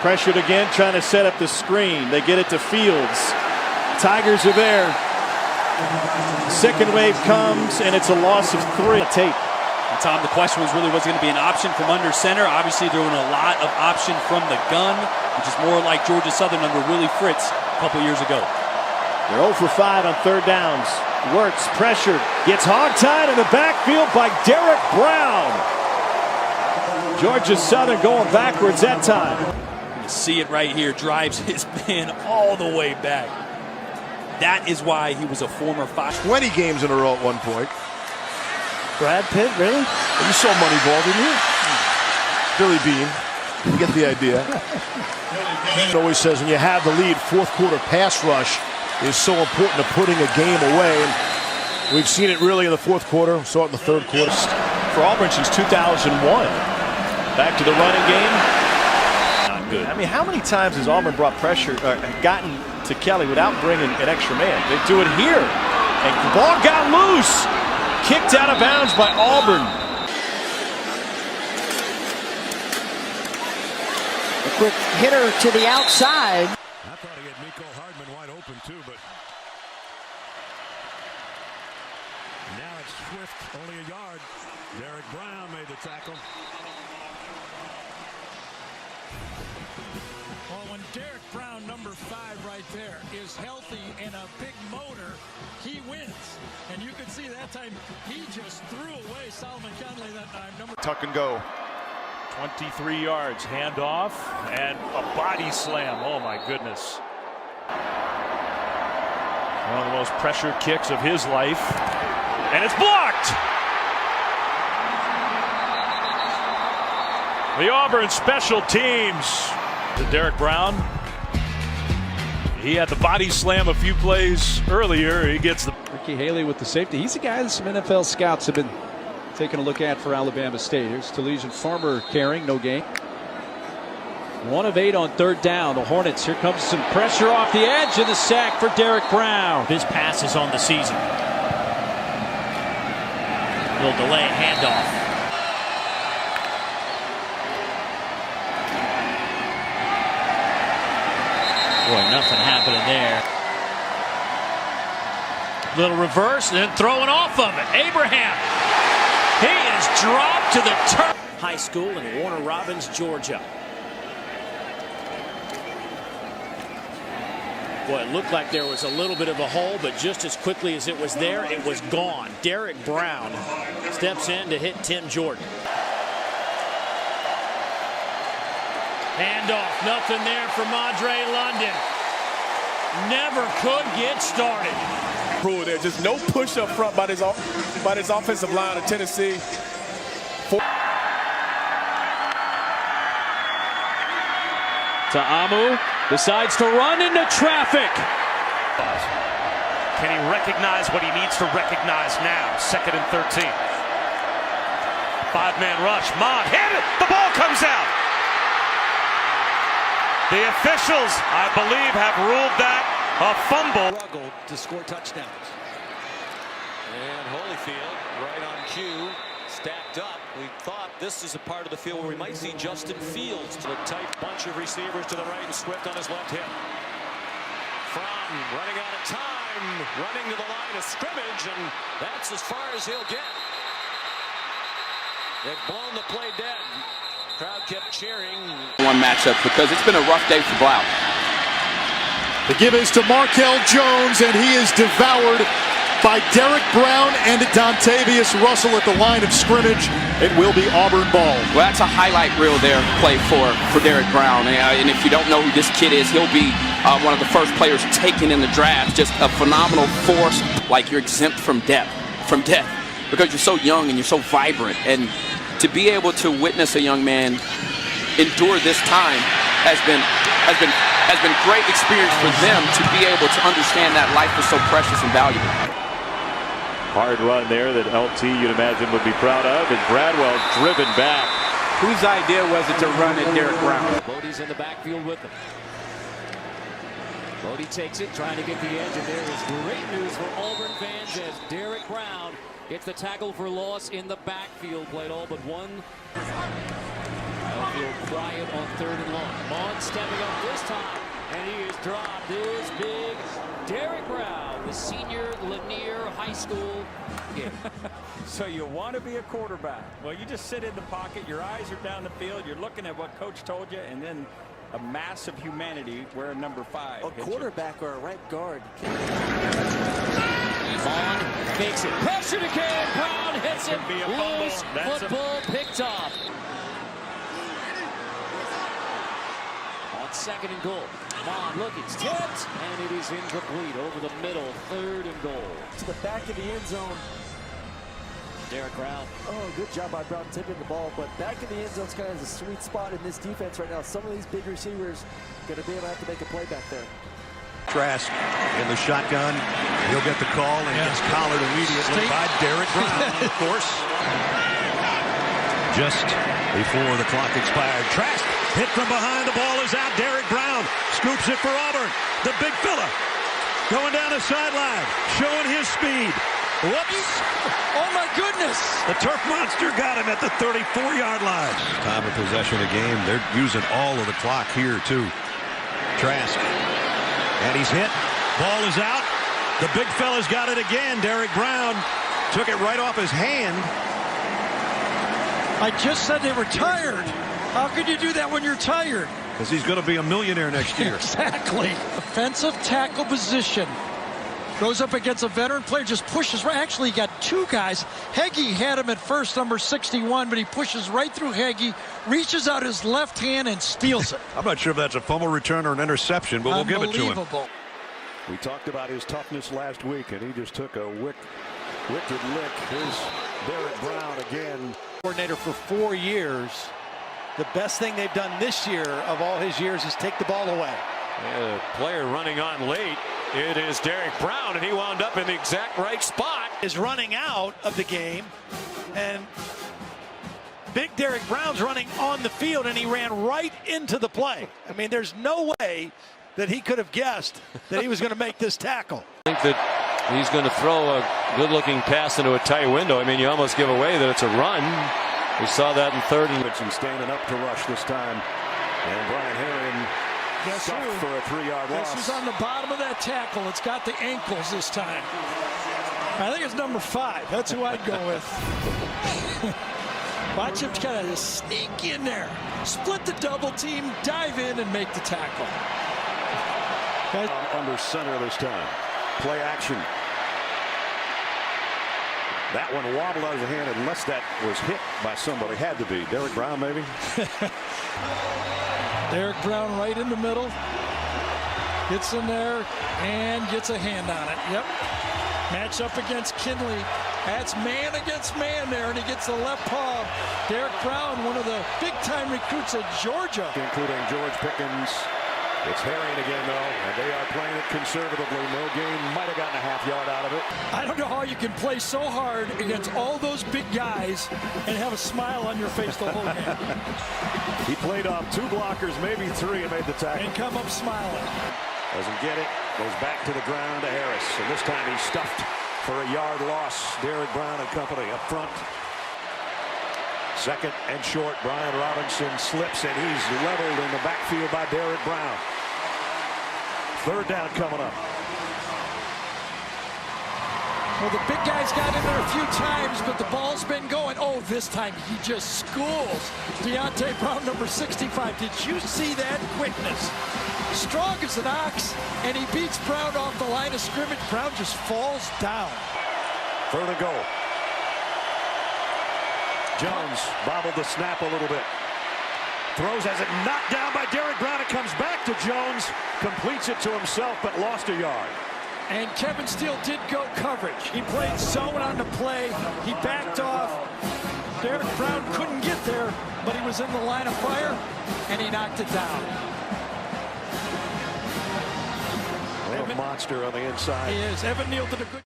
Pressured again, trying to set up the screen. They get it to Fields. Tigers are there. Second wave comes, and it's a loss of 3. Tape. And Tom, the question was really, was it going to be an option from under center? Obviously, they're doing a lot of option from the gun, which is more like Georgia Southern under Willie Fritz a couple years ago. They're 0 for 5 on third downs. Wirtz pressured, gets hogtied in the backfield by Derrick Brown. Georgia Southern going backwards that time. You see it right here, drives his man all the way back. That is why he was a former 20 games in a row at one point. Brad Pitt, really? You saw Moneyball, didn't you? Billy Bean. You get the idea. It always says when you have the lead, fourth quarter pass rush is so important to putting a game away. And we've seen it really in the fourth quarter. We saw it in the third quarter. For Auburn since 2001. Back to the running game. Not good. I mean, how many times has Auburn brought pressure, gotten to Kelly without bringing an extra man? They do it here. And the ball got loose. Kicked out of bounds by Auburn. A quick hitter to the outside. I thought he had Miko Hardman wide open too, but now it's Swift, only a yard. Derrick Brown made the tackle. Well, when Derrick Brown, number 5 right there, is healthy and a big motor, he wins. And you can see that time he just threw away Solomon Conley that time. Tuck and go. 23 yards, handoff, and a body slam. Oh my goodness. One of the most pressure kicks of his life. And it's blocked! The Auburn special teams. To Derrick Brown. He had the body slam a few plays earlier. He gets the... Ricky Haley with the safety. He's a guy that some NFL scouts have been taking a look at for Alabama State. Here's Talesian Farmer carrying, no gain. 1 of 8 on third down. The Hornets, here comes some pressure off the edge and the sack for Derrick Brown. His passes on the season. Little delay handoff. Boy, nothing happening there. Little reverse and then throwing off of it. Abraham. He is dropped to the turf. High school in Warner Robins, Georgia. Boy, it looked like there was a little bit of a hole, but just as quickly as it was there, it was gone. Derrick Brown steps in to hit Tim Jordan. Handoff, nothing there for Madre London. Never could get started. There's just no push up front by this offensive line of Tennessee. Ta'amu decides to run into traffic. Can he recognize what he needs to recognize now? 2nd and 13. 5-man rush. Mott hit it. The ball comes out. The officials, I believe, have ruled that a fumble. Struggled to score touchdowns. And Holyfield right on cue, stacked up. We thought this is a part of the field where we might see Justin Fields. To a tight bunch of receivers to the right and Swift on his left hip. From running out of time, running to the line of scrimmage, and that's as far as he'll get. They've blown the play dead. Crowd kept cheering. One matchup because it's been a rough day for Blount. The give is to Markel Jones, and he is devoured by Derrick Brown and Dontavius Russell at the line of scrimmage. It will be Auburn ball. Well, that's a highlight reel there play for Derrick Brown. And if you don't know who this kid is, he'll be one of the first players taken in the draft. Just a phenomenal force, like you're exempt from death, because you're so young and you're so vibrant. And to be able to witness a young man endure this time has been great experience for them to be able to understand that life is so precious and valuable. Hard run there that LT, you'd imagine, would be proud of, and Bradwell driven back. Whose idea was it to run at Derrick Brown? Bodie's in the backfield with him. Bodie takes it, trying to get the edge, and there is great news for Auburn fans as Derrick Brown gets the tackle for loss in the backfield. Played all but one. Outfield quiet on 3rd and long. Mon stepping up this time, and he is dropped. This big Derrick Brown, the senior Lanier High School kid. So you want to be a quarterback. Well, you just sit in the pocket. Your eyes are down the field. You're looking at what coach told you, and then a mass of humanity wearing number 5. A quarterback or a right guard. Mon makes it. Pressured again. Brown hits it. Loose football picked off. On 2nd and goal. Mon looking, tipped, and it is incomplete over the middle. 3rd and goal. To the back of the end zone. Derrick Brown. Oh, good job by Brown tipping the ball, but back in the end zone is kind of a sweet spot in this defense right now. Some of these big receivers going to be able to have to make a play back there. Trask in the shotgun. He'll get the call and gets collared immediately by Derrick Brown, of course. Just before the clock expired, Trask hit from behind. The ball is out. Derrick Brown scoops it for Auburn. The big fella going down the sideline, showing his speed. Whoops. Oh, my goodness. The turf monster got him at the 34-yard line. Time of possession of game. They're using all of the clock here, too. Trask. And he's hit. Ball is out. The big fella's got it again. Derrick Brown took it right off his hand. I just said they were tired. How could you do that when you're tired? Because he's going to be a millionaire next year. Exactly. Offensive tackle position. Goes up against a veteran player, just pushes right. Actually, he got 2 guys. Heggie had him at first, number 61, but he pushes right through Heggie, reaches out his left hand and steals it. I'm not sure if that's a fumble return or an interception, but we'll give it to him. We talked about his toughness last week, and he just took a wicked lick. Here's Derrick Brown again. Coordinator for 4 years. The best thing they've done this year of all his years is take the ball away. And a player running on late. It is Derrick Brown, and he wound up in the exact right spot. Is running out of the game, and big Derrick Brown's running on the field, and he ran right into the play. I mean, there's no way that he could have guessed that he was going to make this tackle. I think that he's going to throw a good-looking pass into a tight window. I mean, you almost give away that it's a run. We saw that in 3rd and Richardson standing up to rush this time, and Brian Herring stuffed for a 3-yard loss. This is on the bottom of that tackle. It's got the ankles this time. I think it's number 5. That's who I'd go with. Watch him kind of sneak in there, split the double team, dive in, and make the tackle. Under center this time. Play action. That one wobbled out of the hand unless that was hit by somebody. Had to be. Derrick Brown, maybe? Derrick Brown right in the middle. Gets in there and gets a hand on it. Yep. Match up against Kinley. That's man against man there, and he gets the left paw. Derrick Brown, one of the big-time recruits at Georgia. Including George Pickens. It's Herring again, though, and they are playing it conservatively. No gain. Might have gotten a half-yard out of it. I don't know how you can play so hard against all those big guys and have a smile on your face the whole game. He played off 2 blockers, maybe 3, and made the tackle. And come up smiling. Doesn't get it. Goes back to the ground to Harris. And this time he's stuffed for a yard loss. Derrick Brown and company up front. 2nd and short. Brian Robinson slips, and he's leveled in the backfield by Derrick Brown. 3rd down coming up. Well, the big guy's got in there a few times, but the ball's been going. Oh, this time he just schools Deontay Brown, number 65. Did you see that quickness? Strong as an ox, and he beats Brown off the line of scrimmage. Brown just falls down. 3rd and goal. Jones bobbled the snap a little bit. Throws, has it knocked down by Derrick Brown. It comes back to Jones. Completes it to himself, but lost a yard. And Kevin Steele did go coverage. He played zone on the play. He backed off. Derrick Brown couldn't get there, but he was in the line of fire, and he knocked it down. What a monster on the inside. He is. Evan Neal did a good